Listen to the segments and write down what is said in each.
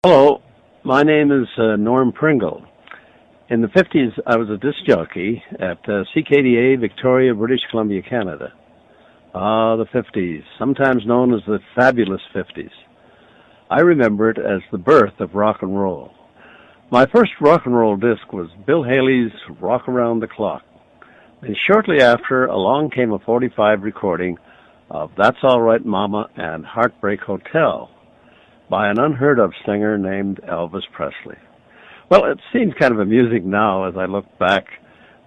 Hello, my name is Norm Pringle. In the 50s, I was a disc jockey at CKDA, Victoria, British Columbia, Canada. Ah, the 50s, sometimes known as the fabulous 50s. I remember it as the birth of rock and roll. My first rock and roll disc was Bill Haley's Rock Around the Clock. And shortly after, along came a 45 recording of That's All Right Mama and Heartbreak Hotel by an unheard-of singer named Elvis Presley. Well, it seems kind of amusing now as I look back.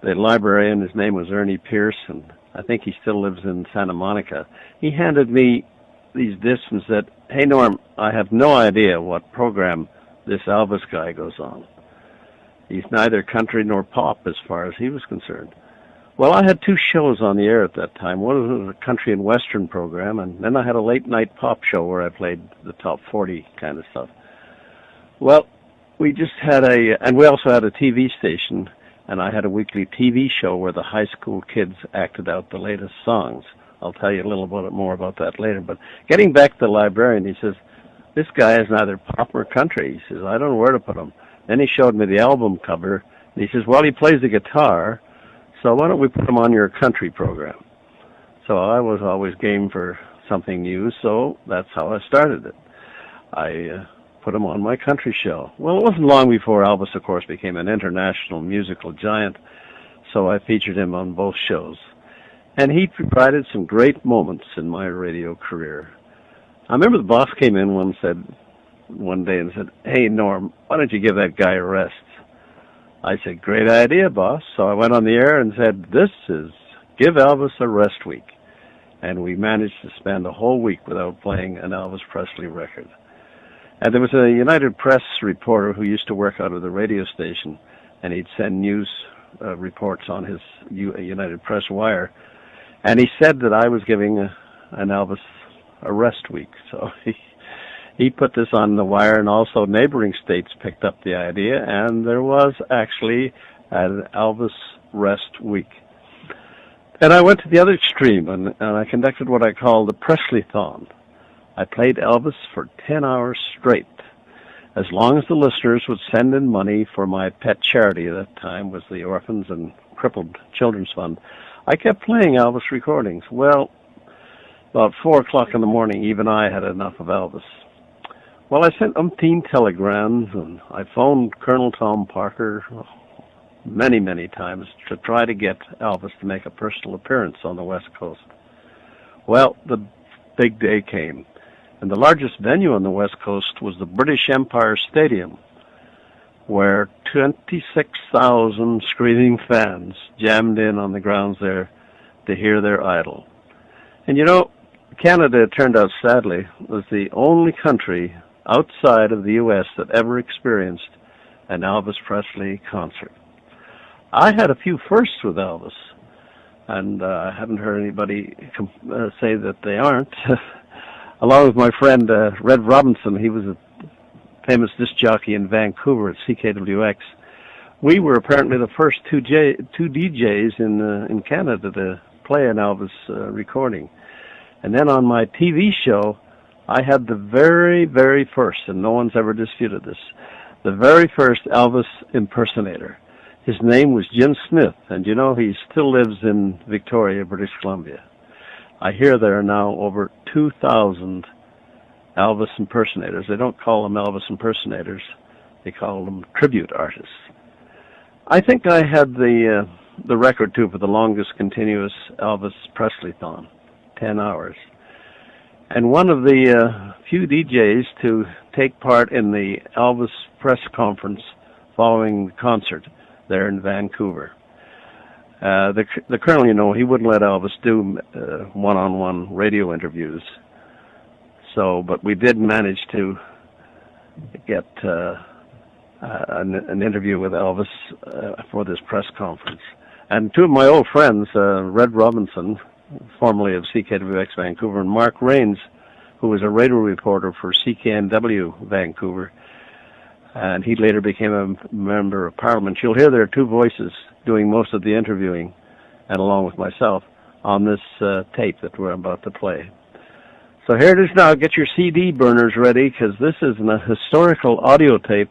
The librarian, his name was Ernie Pierce, and I think he still lives in Santa Monica. He handed me these discs and said, "Hey, Norm, I have no idea what program this Elvis guy goes on. He's neither country nor pop as far as he was concerned." Well, I had two shows on the air at that time. One was a country and western program, and then I had a late-night pop show where I played the top 40 kind of stuff. Well, we just had and we also had a TV station, and I had a weekly TV show where the high school kids acted out the latest songs. I'll tell you a little bit more about that later. But getting back to the librarian, he says, "This guy is neither pop or country." He says, "I don't know where to put him." Then he showed me the album cover, and he says, "Well, he plays the guitar, so why don't we put him on your country program?" So I was always game for something new, so that's how I started it. I put him on my country show. Well, it wasn't long before Elvis, of course, became an international musical giant, so I featured him on both shows. And he provided some great moments in my radio career. I remember the boss came in one day and said, "Hey, Norm, why don't you give that guy a rest?" I said, "Great idea, boss." So I went on the air and said, "This is Give Elvis a Rest Week." And we managed to spend a whole week without playing an Elvis Presley record. And there was a United Press reporter who used to work out of the radio station, and he'd send news reports on his United Press wire. And he said that I was giving an Elvis a rest week. So he put this on the wire, and also neighboring states picked up the idea, and there was actually an Elvis rest week. And I went to the other extreme, and I conducted what I call the Presley-thon. I played Elvis for 10 hours straight, as long as the listeners would send in money for my pet charity at that time, was the Orphans and Crippled Children's Fund. I kept playing Elvis recordings. Well, about 4 o'clock in the morning, even I had enough of Elvis. Well, I sent umpteen telegrams, and I phoned Colonel Tom Parker many, many times to try to get Elvis to make a personal appearance on the West Coast. Well, the big day came, and the largest venue on the West Coast was the British Empire Stadium, where 26,000 screaming fans jammed in on the grounds there to hear their idol. And you know, Canada, it turned out sadly, was the only country outside of the U.S. that ever experienced an Elvis Presley concert. I had a few firsts with Elvis, and I haven't heard anybody say that they aren't. Along with my friend Red Robinson, he was a famous disc jockey in Vancouver at CKWX. We were apparently the first two DJs in Canada to play an Elvis recording. And then on my TV show, I had the very, very first, and no one's ever disputed this, the very first Elvis impersonator. His name was Jim Smith, and you know, he still lives in Victoria, British Columbia. I hear there are now over 2,000 Elvis impersonators. They don't call them Elvis impersonators. They call them tribute artists. I think I had the record, too, for the longest continuous Elvis Presley-thon, 10 hours. And one of the few DJs to take part in the Elvis press conference following the concert there in Vancouver. The colonel, you know, he wouldn't let Elvis do one-on-one radio interviews. So, but we did manage to get an interview with Elvis for this press conference. And two of my old friends, Red Robinson, formerly of CKWX Vancouver, and Mark Rains, who was a radio reporter for CKNW Vancouver, and he later became a member of Parliament. You'll hear there are two voices doing most of the interviewing, and along with myself, on this tape that we're about to play. So here it is now. Get your CD burners ready, because this is a historical audio tape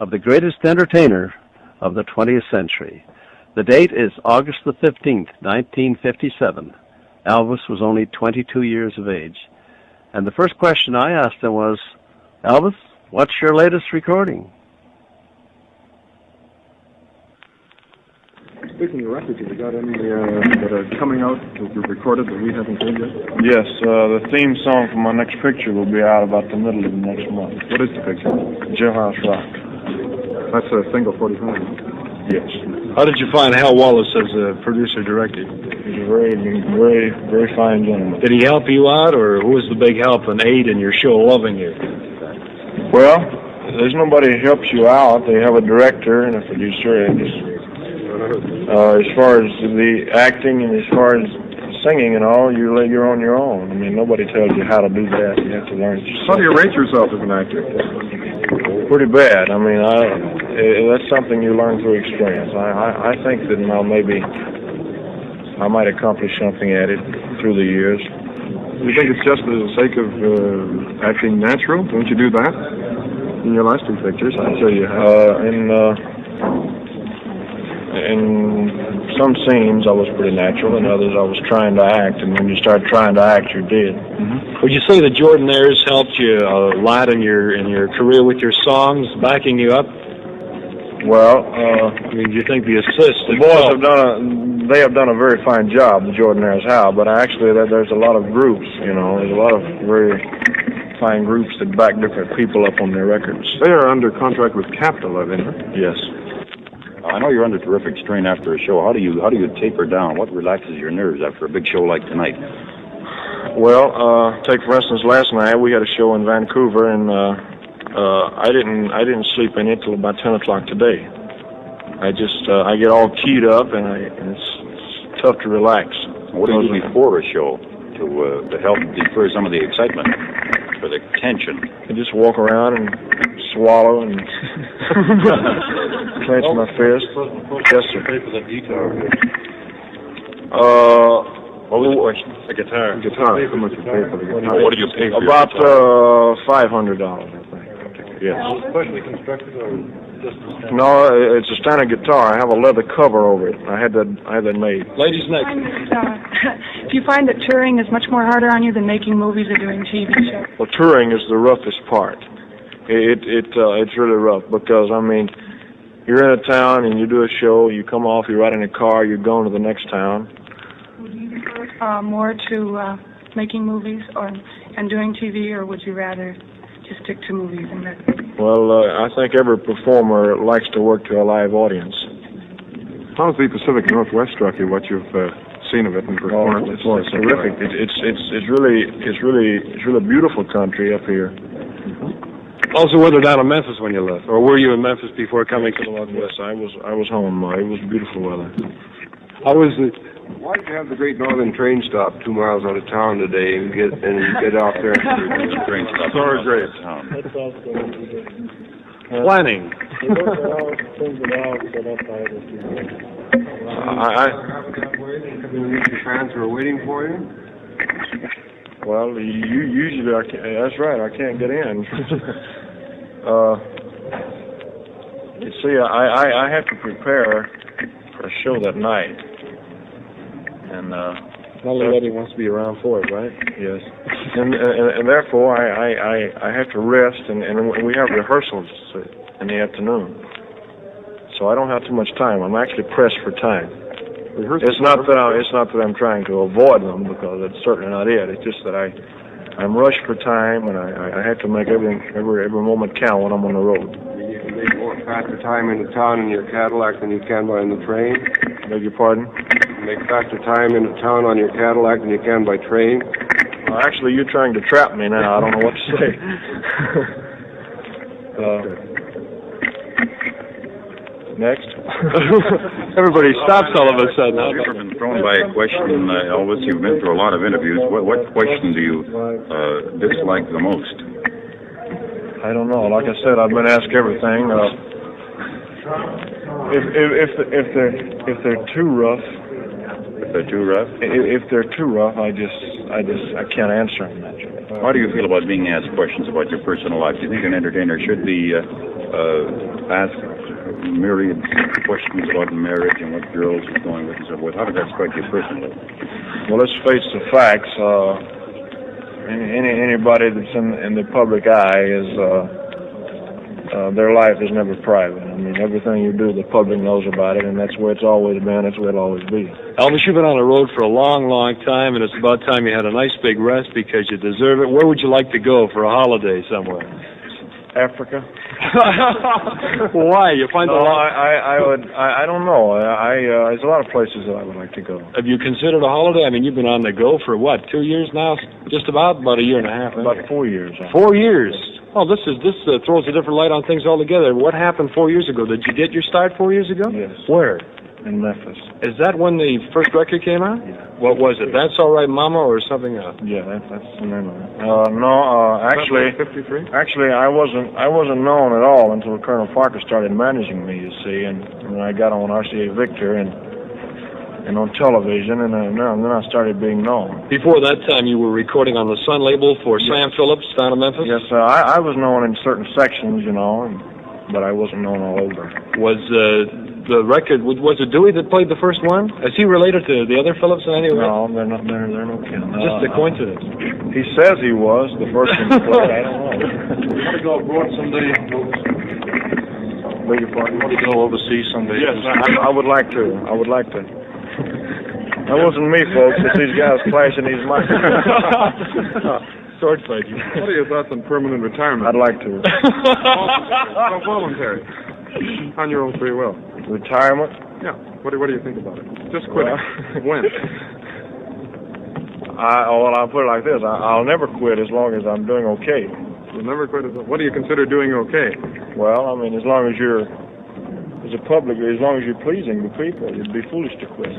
of the greatest entertainer of the 20th century. The date is August the 15th, 1957. Elvis was only 22 years of age. And the first question I asked him was, Elvis, what's your latest recording? Speaking of records, have you got any that are coming out that you've recorded that we haven't heard yet? Yes, the theme song for my next picture will be out about the middle of the next month. What is the picture? Jailhouse Rock. That's a single 45. Yes. How did you find Hal Wallace as a producer-director? He's a very fine gentleman. Did he help you out, or who was the big help and aid in your show, Loving You? Well, there's nobody who helps you out. They have a director and a producer. As far as the acting and as far as singing and all, you're on your own. I mean, nobody tells you how to do that. You have to learn it yourself. How do you rate yourself as an actor? Pretty bad. I mean, that's something you learn through experience. I think that now maybe I might accomplish something at it through the years. Do you think it's just for the sake of acting natural? Don't you do that? In your last two pictures, I'd say you have. In some scenes, I was pretty natural. In others, I was trying to act. And when you start trying to act, you're dead. Mm-hmm. Would you say the Jordanaires helped you a lot in your career with your songs, backing you up? Well, I mean, do you think the assist? The boys have done a very fine job. The Jordanaires have, but actually, there's a lot of groups. You know, there's a lot of very fine groups that back different people up on their records. They are under contract with Capitol, I think. Yes. I know you're under terrific strain after a show. How do you taper down? What relaxes your nerves after a big show like tonight? Well, take for instance last night we had a show in Vancouver, and I didn't sleep in it till about 10 o'clock today. I get all keyed up, and it's tough to relax. What do you do before a show to help defer some of the excitement or the tension? I just walk around and swallow and clench my fist. Yes, sir. What was the question? The guitar. Guitar. How much you pay for the guitar? What do you pay for About your guitar? $500, I think. Yes. Specially constructed or just No, it's a standard guitar. I have a leather cover over it. I had that made. Ladies next. Do you find that touring is much more harder on you than making movies or doing TV shows? Well, touring is the roughest part. It's really rough because, I mean, you're in a town and you do a show, you come off, you ride in a car, you're going to the next town. Would you prefer more to making movies and doing TV, or would you rather just stick to movies and records? Well, I think every performer likes to work to a live audience. How's the Pacific Northwest struck you? What you've seen of it and performed? It's terrific. It's really beautiful country up here. Also, weather down in Memphis when you left, or were you in Memphis before coming to the Northwest? Yes, I was home. It was beautiful weather. How was it? Why did you have the Great Northern train stop 2 miles out of town today and get out there? Train stop. Sorry, great. Planning. The fans were waiting for you? Well, usually I can't. That's right. I can't get in. You see, I have to prepare for a show that night, and Not everybody wants to be around for it, right? yes, and therefore I have to rest, and we have rehearsals in the afternoon, so I don't have too much time. I'm actually pressed for time. It's not that I'm trying to avoid them, because it's certainly not it. It's just that I'm rushed for time, and I have to make every moment count when I'm on the road. You can make more faster time in the town in your Cadillac than you can by the train? Beg your pardon? Make faster time in the town on your Cadillac than you can by train? Well, actually, you're trying to trap me now. I don't know what to say. Next. Everybody stops all of a sudden. Have you ever been thrown by a question, Elvis? You've been through a lot of interviews. What question do you dislike the most? I don't know. Like I said, I've been asked everything. If they're too rough, they're too rough? If they're too rough, I can't answer them. How do you feel about being asked questions about your personal life? Do you think an entertainer should be asked myriad questions about marriage and what girls he's going with and so forth? How does that strike you personally? Well, let's face the facts. Anybody that's in the public eye is their life is never private. I mean, everything you do, the public knows about it, and that's where it's always been. That's where it'll always be. Elvis, you've been on the road for a long, long time, and it's about time you had a nice big rest because you deserve it. Where would you like to go for a holiday somewhere? Africa. Why? You find I don't know. There's a lot of places that I would like to go. Have you considered a holiday? I mean, you've been on the go for what, 2 years now? Just about a year and a half. About 4 years. 4 years. Oh, this throws a different light on things altogether. What happened 4 years ago? Did you get your start 4 years ago? Yes. Where? In Memphis. Is that when the first record came out? Yeah. What was it? That's All Right, Mama, or something else? Yeah, that's the name of it. Actually, 53? Actually, I wasn't known at all until Colonel Parker started managing me. You see, and when I got on RCA Victor and on television, and then I started being known. Before that time, you were recording on the Sun label for Sam Phillips down in Memphis? Yes, I was known in certain sections, but I wasn't known all over. Was the record, was it Dewey that played the first one? Is he related to the other Phillips in any way? No, they're no kin. Just a coincidence. He says he was the first one to play. I don't know. Want to go abroad someday, folks? Beg your pardon? Want to go overseas someday? Yes, I would like to. I would like to. That wasn't me, folks. It's these guys flashing these mics. Sword fight. What are your thoughts on permanent retirement? I'd like to. Well, voluntary. On your own free will. Retirement? Yeah. What do you think about it? Just quit. When? I'll put it like this. I'll never quit as long as I'm doing okay. You'll never quit. What do you consider doing okay? Well, I mean, as long as you're, as a public, as long as you're pleasing the people, you'd be foolish to quit.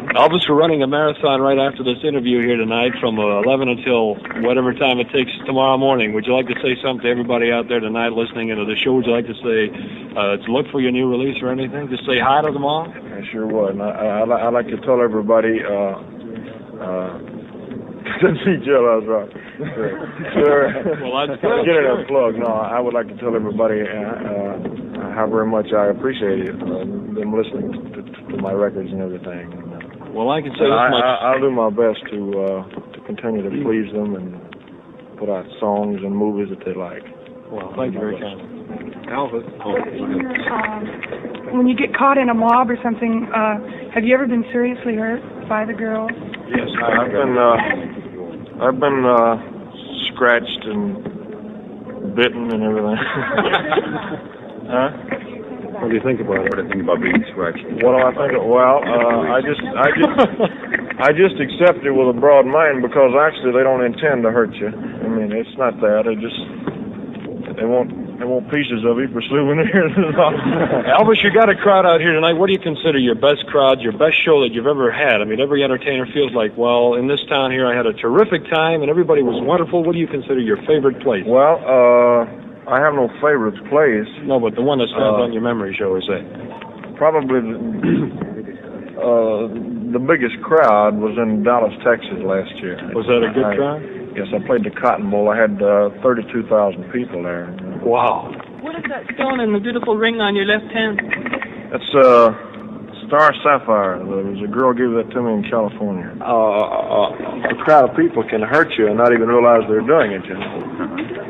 Elvis, we're running a marathon right after this interview here tonight from 11 until whatever time it takes tomorrow morning. Would you like to say something to everybody out there tonight listening into the show? Would you like to say, to look for your new release or anything? Just say hi to them all? I sure would. And I'd like to tell everybody, see Jill, I was right. Sure. Well, that's good. Get it a plug. No, I would like to tell everybody how very much I appreciate them listening to my records and everything. Well, I can say this much. I'll do my best to continue to please them and put out songs and movies that they like. Well, thank you very kindly. Elvis. When you get caught in a mob or something, have you ever been seriously hurt by the girls? Yes, I've been scratched and bitten and everything. Huh? What do you think about it? What do you think about being scratched? What do I think of? Well, I just accept it with a broad mind because actually they don't intend to hurt you. I mean, it's not that. They want pieces of you for souvenirs. Elvis, you got a crowd out here tonight. What do you consider your best crowd, your best show that you've ever had? I mean, every entertainer feels like, well, in this town here I had a terrific time and everybody was wonderful. What do you consider your favorite place? Well, I have no favorite place. No, but the one that stands on your memory, shall we say? Probably the biggest crowd was in Dallas, Texas last year. Was that a good crowd? Yes, I played the Cotton Bowl. I had 32,000 people there. Wow. What is that stone and the beautiful ring on your left hand? That's Star Sapphire. There was a girl gave that to me in California. A crowd of people can hurt you and not even realize they're doing it, you know.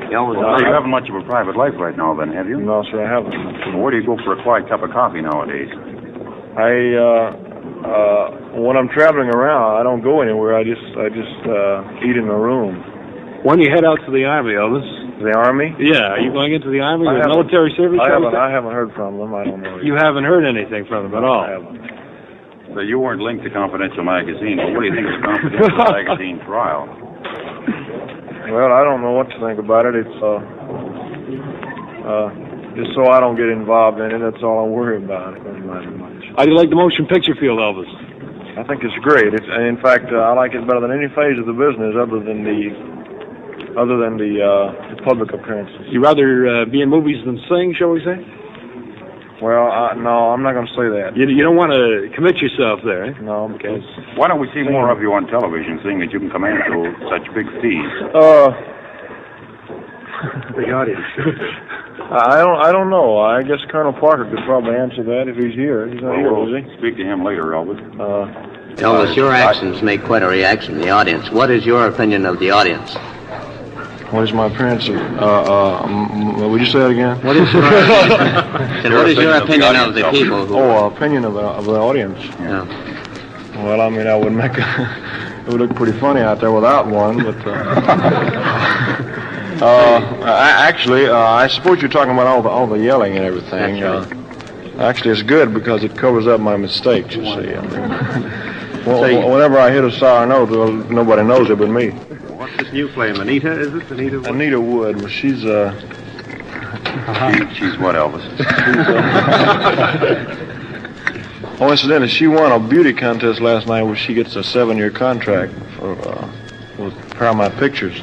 Elvis, you haven't much of a private life right now, then, have you? No, sir, I haven't. Well, where do you go for a quiet cup of coffee nowadays? When I'm traveling around, I don't go anywhere. I just eat in a room. When you head out to the Army, Elvis? The Army? Yeah, are you going into the Army? Your military service? I haven't heard from them. I don't know. You haven't heard anything from them at all? I haven't. So you weren't linked to Confidential Magazine. Well, what do you think of Confidential Magazine trial? Well, I don't know what to think about it. It's just so I don't get involved in it. That's all I worry about. It doesn't matter much. How do you like the motion picture field, Elvis? I think it's great. In fact, I like it better than any phase of the business, other than the public appearances. You rather be in movies than sing, shall we say? Well, no, I'm not going to say that. You don't want to commit yourself there, eh? No, because... Why don't we see more of you on television, seeing that you can command such big fees? The audience. I don't know. I guess Colonel Parker could probably answer that if he's here. He's not here, is he? Speak to him later, Elvis. Elvis, your actions make quite a reaction in the audience. What is your opinion of the audience? What is my appearance of... would you say that again? What is your opinion of the people who... Opinion of the audience. Yeah. Well, I mean, I would make... it would look pretty funny out there without one, but... actually, I suppose you're talking about all the yelling and everything. That's right. Actually, it's good because it covers up my mistakes, you see. Whenever I hit a sour note, well, nobody knows it but me. What's this new flame? Anita, is it? Anita Wood? Anita Wood, well, she's, She's what, Elvis? incidentally, she won a beauty contest last night where she gets a 7-year contract for, with Paramount Pictures.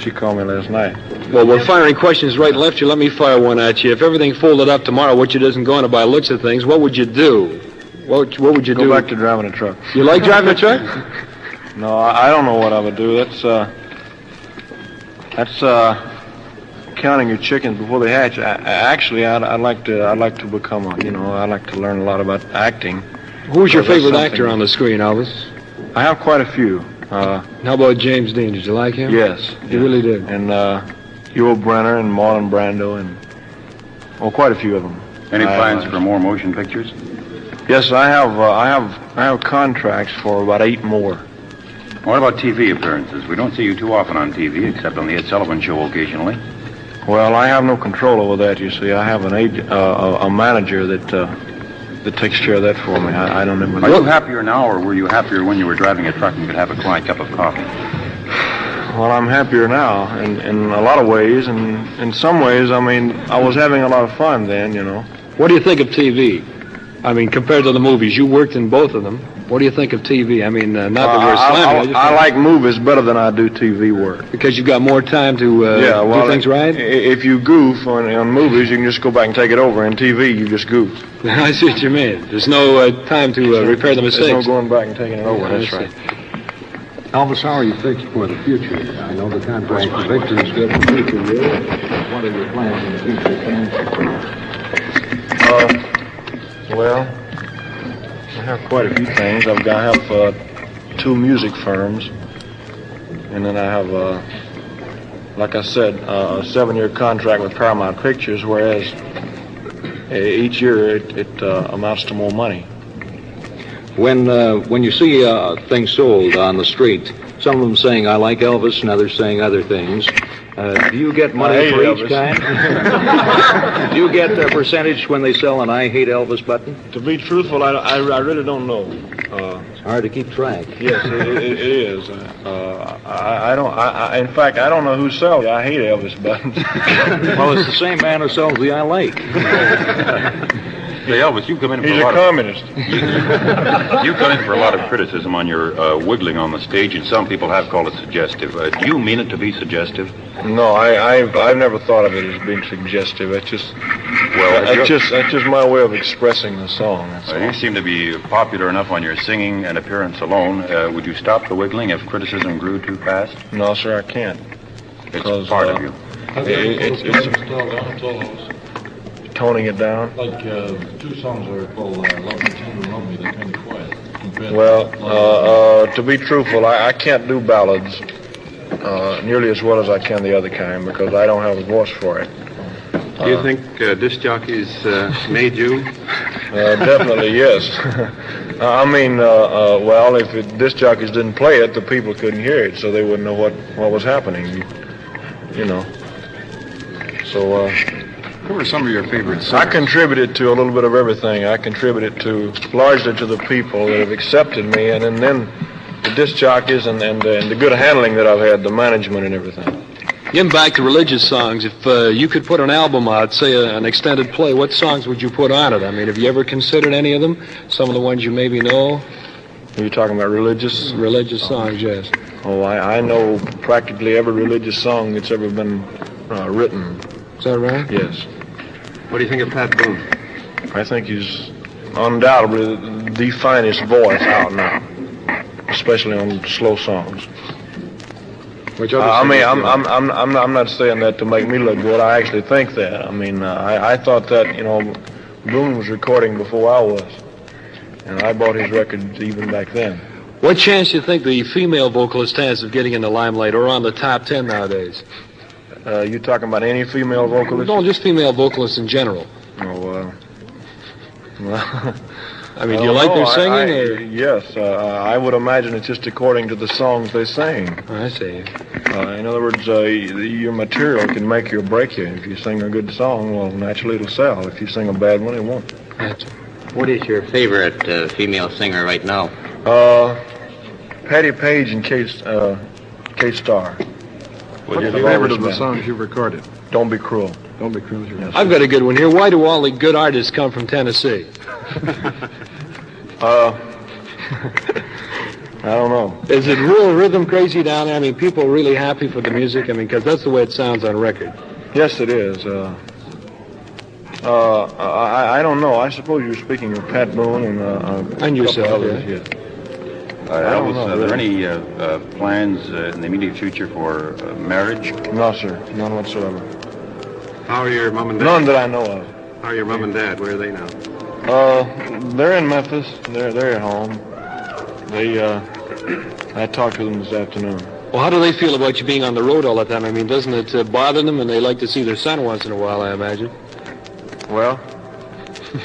She called me last night. Well, we're firing questions right and left. You let me fire one at you. If everything folded up tomorrow, which it isn't going to by looks of things, what would you do? What would you do? Go back to driving a truck. You like driving a truck? No, I don't know what I would do. That's counting your chickens before they hatch. I'd like to become I'd like to learn a lot about acting. Who's your favorite actor on the screen, Elvis? I have quite a few. How about James Dean? Did you like him? Yes. You really did. And Yul Brynner and Marlon Brando and quite a few of them. Any plans for more motion pictures? Yes, I have contracts for about 8 more. What about TV appearances? We don't see you too often on TV, except on the Ed Sullivan Show occasionally. Well, I have no control over that. You see, I have an agent, a manager that takes care of that for me. I don't know. Are you happier now, or were you happier when you were driving a truck and could have a quiet cup of coffee? Well, I'm happier now in a lot of ways, and in some ways, I mean, I was having a lot of fun then, What do you think of TV? I mean, compared to the movies, you worked in both of them. What do you think of TV? I mean, not that we're slamming. I like movies better than I do TV work. Because you've got more time to do things right? If you goof on movies, you can just go back and take it over. In TV, you just goof. I see what you mean. There's no time to repair the mistakes. There's no going back and taking it over. That's right. Elvis, how are you fixed for the future? I know the contract for Victor is good for future years. What are your plans in the future, Well, I have quite a few things. I have 2 music firms, and then I have, like I said, a 7-year contract with Paramount Pictures, whereas each year it amounts to more money. When you see things sold on the street, some of them saying, I like Elvis, and others saying other things, do you get money for each kind? Do you get a percentage when they sell an I hate Elvis button? To be truthful, I really don't know. It's hard to keep track. Yes, it is. In fact, I don't know who sells the I hate Elvis buttons. Well, it's the same man who sells the I like. Hey, Elvis, you come in for He's a communist. You come in for a lot of criticism on your wiggling on the stage, and some people have called it suggestive. Do you mean it to be suggestive? No, I've never thought of it as being suggestive. It's just that's just my way of expressing the song. You seem to be popular enough on your singing and appearance alone. Would you stop the wiggling if criticism grew too fast? No, sir, I can't. It's part of you. It's toning it down. Like 2 songs are called Love Me Tender, Love Me, they're kind of quiet. Well, to be truthful, I can't do ballads nearly as well as I can the other kind because I don't have a voice for it. Do you think disc jockeys made you? Definitely, yes. I mean, well, if disc jockeys didn't play it, the people couldn't hear it, so they wouldn't know what was happening, So, What were some of your favorite songs? I contributed to a little bit of everything. I contributed largely to the people that have accepted me, and then the disc jockeys and the good handling that I've had, the management and everything. Getting back to religious songs, if you could put an album out, say an extended play, what songs would you put on it? I mean, have you ever considered any of them? Some of the ones you maybe know? Are you talking about religious? Religious songs, yes. Oh, I know practically every religious song that's ever been written. Is that right? Yes. What do you think of Pat Boone? I think he's undoubtedly the finest voice out now, especially on slow songs. I mean, I'm not saying that to make me look good. I actually think that. I mean, I thought that, you know, Boone was recording before I was, and I bought his records even back then. What chance do you think the female vocalist has of getting in the limelight or on the top 10 nowadays? You talking about any female vocalist? No, just female vocalists in general. Oh, well. I mean, do you like their singing? Or? Yes, I would imagine it's just according to the songs they sing. I see. In other words, your material can make you or break you. If you sing a good song, well, naturally it'll sell. If you sing a bad one, it won't. What is your favorite female singer right now? Patti Page and Kate Starr. What's your favorite of the songs you've recorded? Don't Be Cruel. Don't Be Cruel. Yes. I've got a good one here. Why do all the good artists come from Tennessee? I don't know. Is it real rhythm crazy down there? I mean, people are really happy for the music? I mean, because that's the way it sounds on record. Yes, it is. I don't know. I suppose you're speaking of Pat Boone and yourself, others, yeah. Elvis, are there any plans in the immediate future for marriage? No, sir. None whatsoever. How are your mom and dad? None that I know of. How are your mom and dad? Where are they now? They're in Memphis. They're at home. I talked to them this afternoon. Well, how do they feel about you being on the road all the time? I mean, doesn't it bother them, and they like to see their son once in a while, I imagine? Well,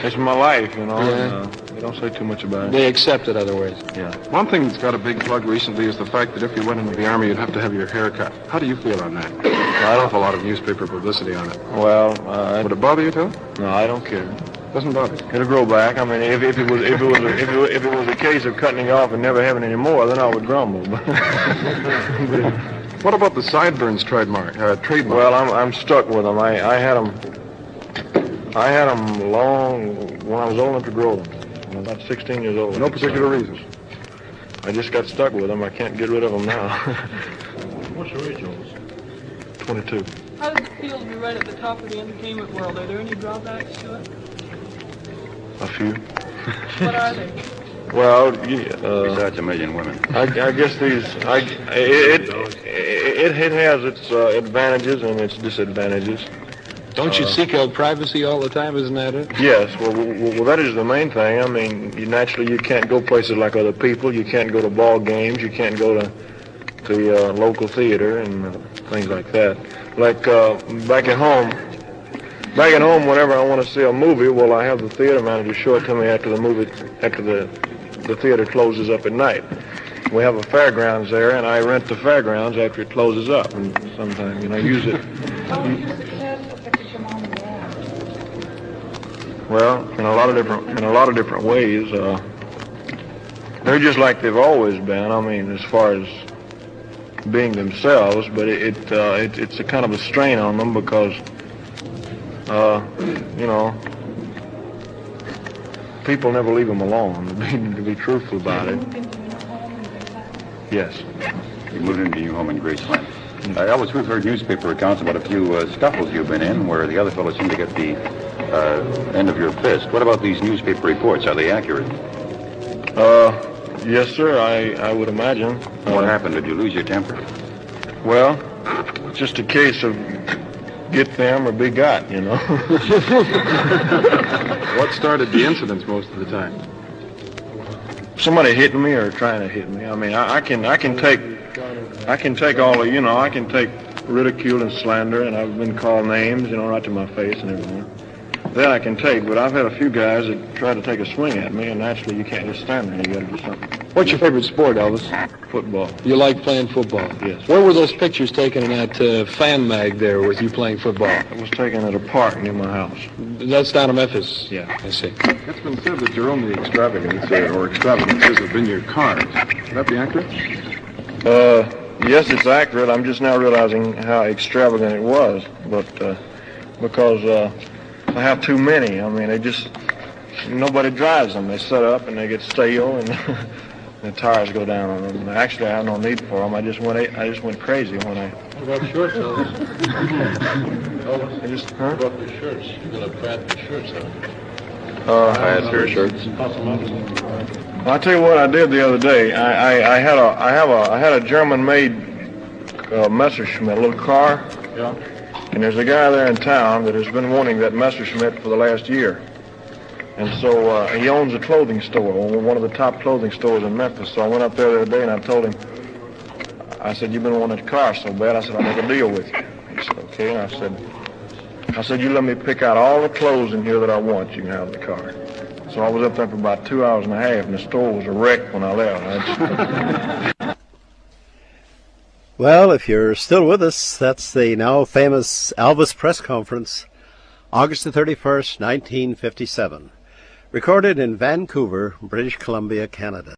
it's my life, you know. Yeah. And, they don't say too much about it. They accept it other ways. Yeah. One thing that's got a big plug recently is the fact that if you went into the Army, you'd have to have your hair cut. How do you feel on that? I don't have a lot of newspaper publicity on it. Well, would it bother you too? No, I don't care. Doesn't bother you. It'll grow back. I mean, if it was a case of cutting it off and never having any more, then I would grumble. What about the sideburns trademark? Well, I'm stuck with them. I had them long when I was old enough to grow them. I'm about 16 years old. No particular reason. I just got stuck with them. I can't get rid of them now. What's your age, Elvis? 22. How does it feel to be right at the top of the entertainment world? Are there any drawbacks to it? A few. What are they? Well, besides a million women. I guess it has its advantages and its disadvantages. Don't you seek out privacy all the time? Isn't that it? Yes. Well, that is the main thing. I mean, naturally, you can't go places like other people. You can't go to ball games. You can't go to local theater and things like that. Like back at home, whenever I want to see a movie, well, I have the theater manager show it to me after the theater closes up at night. We have a fairgrounds there, and I rent the fairgrounds after it closes up, and sometimes, use it. Well, in a lot of different ways. They're just like they've always been. I mean, as far as being themselves, but it's a kind of a strain on them because, people never leave them alone. To be truthful about it. Yes. You moved into your home in Graceland. Elvis, we've heard newspaper accounts about a few scuffles you've been in where the other fellows seem to get the end of your fist. What about these newspaper reports? Are they accurate? Yes, sir, I would imagine. What happened? Did you lose your temper? Well, it's just a case of get them or be got, What started the incidents most of the time? Somebody hitting me or trying to hit me. I mean, I can take all of, I can take ridicule and slander, and I've been called names, right to my face and everything. That I can take, but I've had a few guys that try to take a swing at me, and naturally you can't just stand there. You got to do something. What's your favorite sport, Elvis? Football. You like playing football? Yes. Where were those pictures taken in that fan mag there with you playing football? It was taken at a park near my house. That's down in Memphis? Yeah. I see. It's been said that your only extravagances have been your cars. Would that be accurate? Yes, it's accurate. I'm just now realizing how extravagant it was, but because I have too many. I mean, nobody drives them. They set up and they get stale and the tires go down on them. Actually, I have no need for them. I just went crazy when I. What about shorts, Elvis? Elvis? What about the shirts? You're going to fat the shirts, huh? buy a pair of shirts? Well, I'll tell you what I did the other day. I had a German-made Messerschmitt, a little car. Yeah. And there's a guy there in town that has been wanting that Messerschmitt for the last year. And so he owns a clothing store, one of the top clothing stores in Memphis. So I went up there the other day and I told him, I said, you've been wanting a car so bad. I said, I'll make a deal with you. He said, okay. And I said, you let me pick out all the clothes in here that I want. You can have the car. So I was up there for about 2 hours and a half, and the store was a wreck when I left. Well, if you're still with us, that's the now famous Elvis press conference, August the 31st, 1957, recorded in Vancouver, British Columbia, Canada.